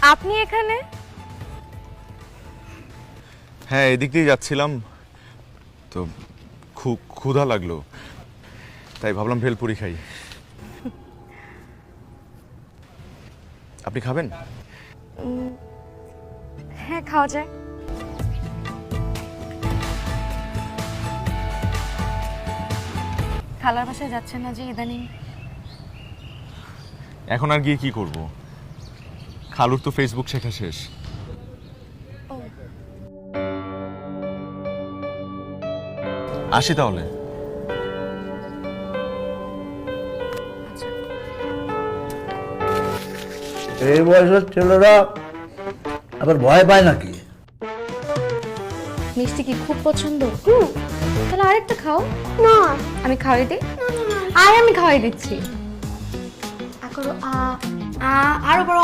আপনি এখানে? হ্যাঁ, এদিক দিয়ে যাচ্ছিলাম তো ক্ষুধা লাগলো, তাই ভাবলাম ভেলপুরি খাই। আপনি খাবেন? হ্যাঁ, খাওয়া যায়। খালার বাসায় যাচ্ছেন না যে ইদানিং? এখন আর গিয়ে কি করব? খালুর তো ফেসবুক শেখা শেষ। আসি তাহলে। এই বয়সের ছেলেরা আবার ভয় পায় নাকি? মিষ্টি কি খুব পছন্দ? তাহলে আরেকটা খাও না আমি খাওয়াই দিই। আয় আমি খাওয়াই দিচ্ছি। করো আরো বড়